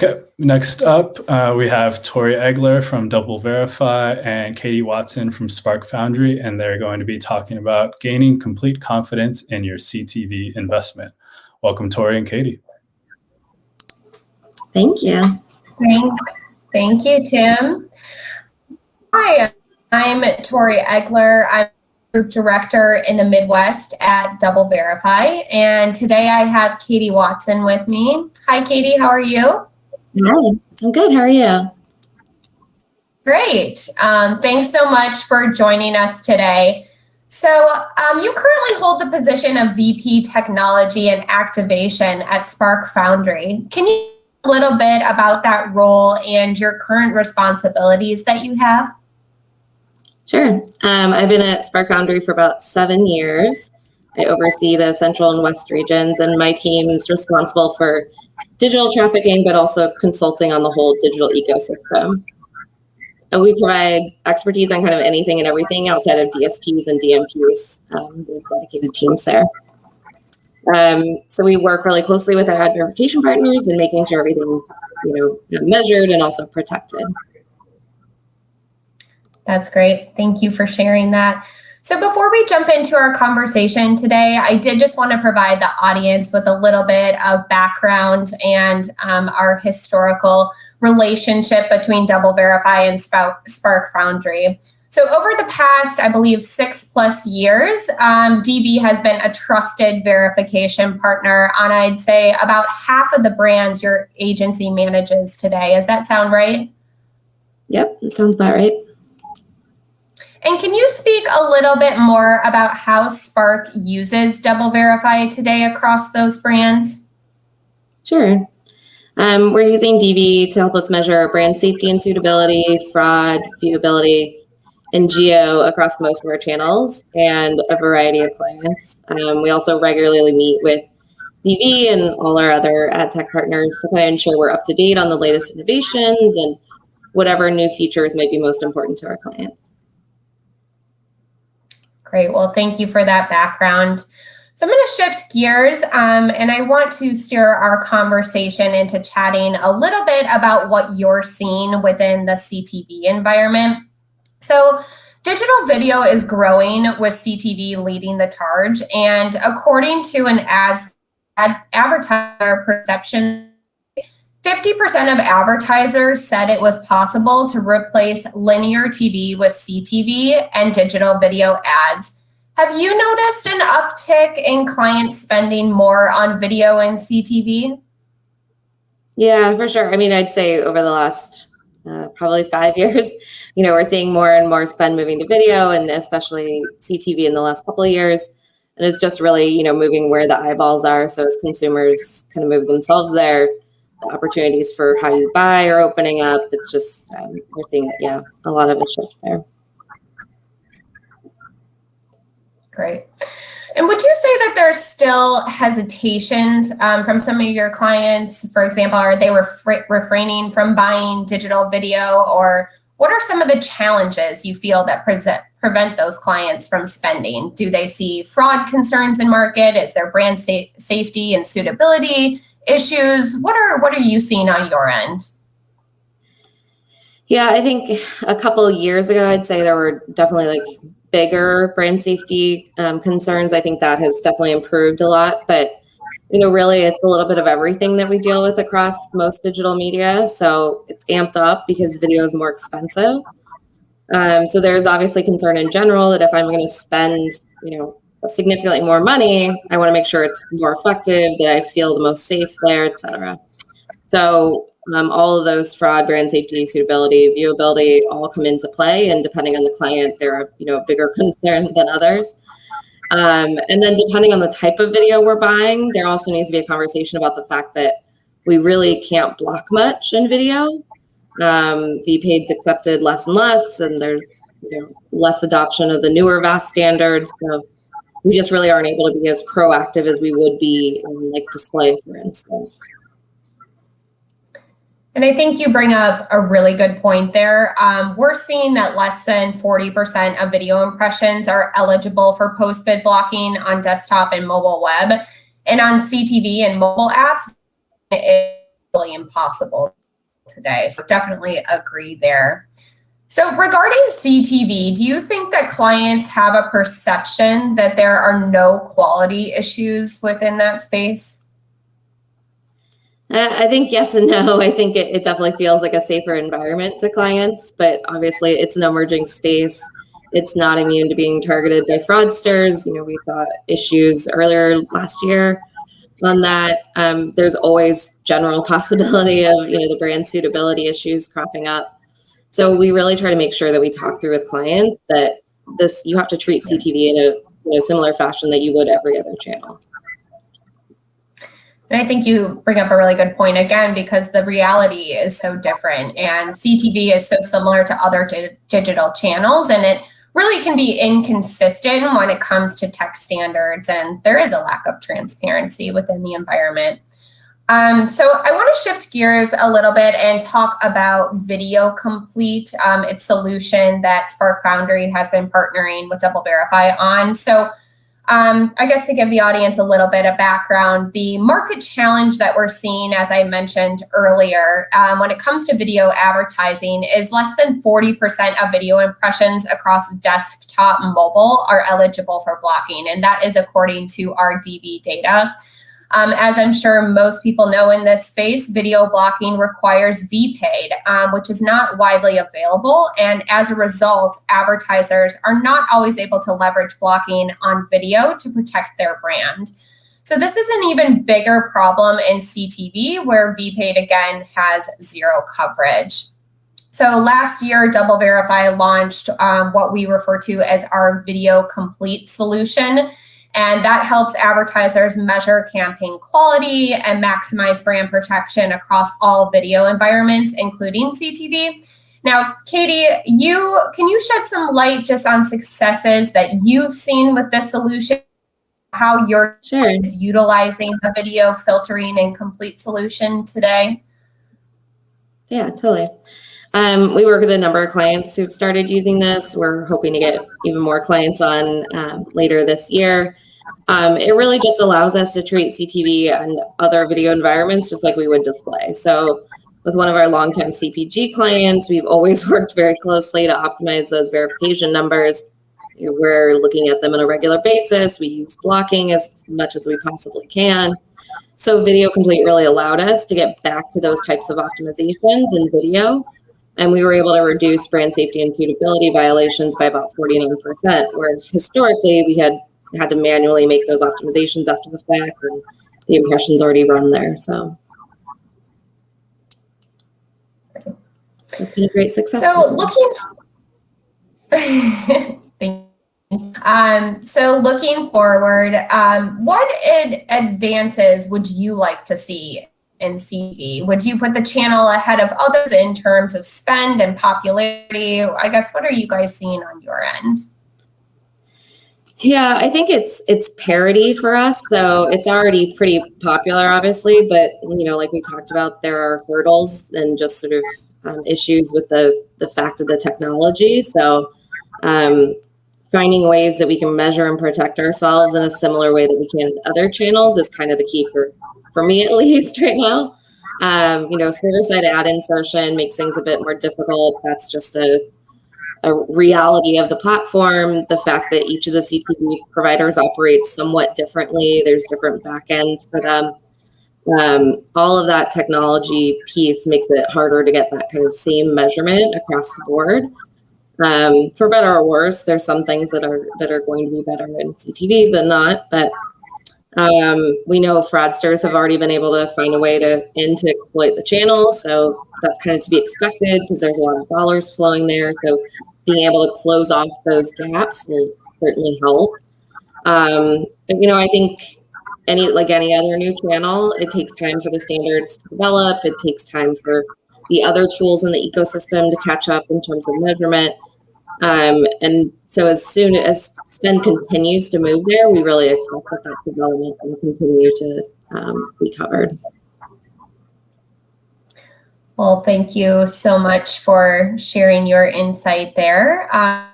Okay, next up, we have Tori Egler from DoubleVerify and Katie Watson from Spark Foundry, and they're going to be talking about gaining complete confidence in your CTV investment. Welcome, Tori and Katie. Thank you. Thank you, Tim. Hi, I'm Tori Egler. I'm Group Director in the Midwest at DoubleVerify, and today I have Katie Watson with me. Hi, Katie, how are you? Hi, I'm good. How are you? Great. Thanks so much for joining us today. So you currently hold the position of VP Technology and Activation at Spark Foundry. Can you talk a little bit about that role and your current responsibilities that you have? Sure. I've been at Spark Foundry for about 7 years. I oversee the Central and West regions, and my team is responsible for digital trafficking, but also consulting on the whole digital ecosystem. And we provide expertise on kind of anything and everything outside of DSPs and DMPs. We have dedicated teams there. So we work really closely with our ad verification partners and making sure everything's measured and also protected. That's great. Thank you for sharing that. So before we jump into our conversation today, I did just want to provide the audience with a little bit of background and our historical relationship between DoubleVerify and Spark Foundry. So over the past, I believe, 6+ years, DV has been a trusted verification partner on, I'd say, about half of the brands your agency manages today. Does that sound right? Yep, it sounds about right. And can you speak a little bit more about how Spark uses DoubleVerify today across those brands? Sure. We're using DV to help us measure brand safety and suitability, fraud, viewability, and geo across most of our channels and a variety of clients. We also regularly meet with DV and all our other ad tech partners to kind of ensure we're up to date on the latest innovations and whatever new features might be most important to our clients. Great. Well, thank you for that background. So I'm going to shift gears and I want to steer our conversation into chatting a little bit about what you're seeing within the CTV environment. So digital video is growing with CTV leading the charge. And according to an Advertiser Perceptions, 50% of advertisers said it was possible to replace linear TV with CTV and digital video ads. Have you noticed an uptick in clients spending more on video and CTV? Yeah, for sure. I mean, I'd say over the last probably 5 years, we're seeing more and more spend moving to video and especially CTV in the last couple of years. And it's just really, moving where the eyeballs are. So as consumers kind of move themselves there, the opportunities for how you buy are opening up. It's just, we're seeing, a lot of a shift there. Great. And would you say that there's still hesitations from some of your clients? For example, are they refraining from buying digital video, or what are some of the challenges you feel that prevent those clients from spending? Do they see fraud concerns in market? Is there brand safety and suitability issues? What are you seeing on your end? Yeah, I think a couple of years ago, I'd say there were definitely bigger brand safety concerns. I think that has definitely improved a lot, but really it's a little bit of everything that we deal with across most digital media. So it's amped up because video is more expensive. So there's obviously concern in general that if I'm going to spend, significantly more money, I want to make sure it's more effective, that I feel the most safe there, et cetera. So all of those fraud, brand safety, suitability, viewability all come into play. And depending on the client, they're a bigger concern than others. And then depending on the type of video we're buying, there also needs to be a conversation about the fact that we really can't block much in video. VPAID's accepted less and less, and there's less adoption of the newer VAST standards. So we just really aren't able to be as proactive as we would be in display, for instance. And I think you bring up a really good point there. We're seeing that less than 40% of video impressions are eligible for post-bid blocking on desktop and mobile web. And on CTV and mobile apps, impossible today. So definitely agree there. So regarding CTV, do you think that clients have a perception that there are no quality issues within that space? I think yes and no. I think it definitely feels like a safer environment to clients, but obviously it's an emerging space. It's not immune to being targeted by fraudsters. We saw issues earlier last year on that. There's always general possibility of, the brand suitability issues cropping up. So we really try to make sure that we talk through with clients that you have to treat CTV in a similar fashion that you would every other channel. And I think you bring up a really good point again, because the reality is so different, and CTV is so similar to other digital channels, and it really can be inconsistent when it comes to tech standards, and there is a lack of transparency within the environment. So I want to shift gears a little bit and talk about Video Complete, its solution that Spark Foundry has been partnering with DoubleVerify on. So I guess to give the audience a little bit of background, the market challenge that we're seeing, as I mentioned earlier, when it comes to video advertising, is less than 40% of video impressions across desktop and mobile are eligible for blocking. And that is according to our DV data. As I'm sure most people know in this space, video blocking requires VPAID, which is not widely available. And as a result, advertisers are not always able to leverage blocking on video to protect their brand. So this is an even bigger problem in CTV, where VPAID again has zero coverage. So last year, DoubleVerify launched what we refer to as our Video Complete solution. And that helps advertisers measure campaign quality and maximize brand protection across all video environments, including CTV. Now, Katie, can you shed some light just on successes that you've seen with this solution, how you're utilizing the video filtering and complete solution today? Yeah, totally. We work with a number of clients who've started using this. We're hoping to get even more clients on later this year. It really just allows us to treat CTV and other video environments just like we would display. So with one of our longtime CPG clients, we've always worked very closely to optimize those verification numbers. We're looking at them on a regular basis. We use blocking as much as we possibly can. So Video Complete really allowed us to get back to those types of optimizations in video. And we were able to reduce brand safety and suitability violations by about 49%, where historically we had to manually make those optimizations after the fact, and the impression's already run there. So it's been a great success. So looking forward, what advances would you like to see in CTV? Would you put the channel ahead of others in terms of spend and popularity? I guess, what are you guys seeing on your end? Yeah, I think it's parity for us. So it's already pretty popular, obviously, but like we talked about, there are hurdles and just sort of issues with the fact of the technology. So finding ways that we can measure and protect ourselves in a similar way that we can other channels is kind of the key for me, at least right now. Server-side ad insertion makes things a bit more difficult. That's just a reality of the platform. The fact that each of the CTV providers operates somewhat differently. There's different backends for them. All of that technology piece makes it harder to get that kind of same measurement across the board. For better or worse, there's some things that are going to be better in CTV than not, but we know fraudsters have already been able to find a way to exploit the channel. So that's kind of to be expected because there's a lot of dollars flowing there. So being able to close off those gaps will certainly help. I think any other new channel, it takes time for the standards to develop. It takes time for the other tools in the ecosystem to catch up in terms of measurement. And so as soon as spend continues to move there, we really expect that development will continue to be covered. Well, thank you so much for sharing your insight there. I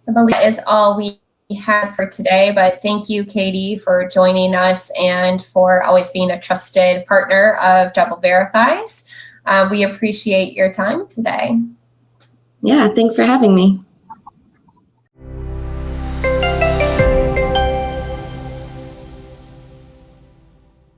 believe that is all we had for today, but thank you, Katie, for joining us and for always being a trusted partner of DoubleVerify's. We appreciate your time today. Yeah, thanks for having me.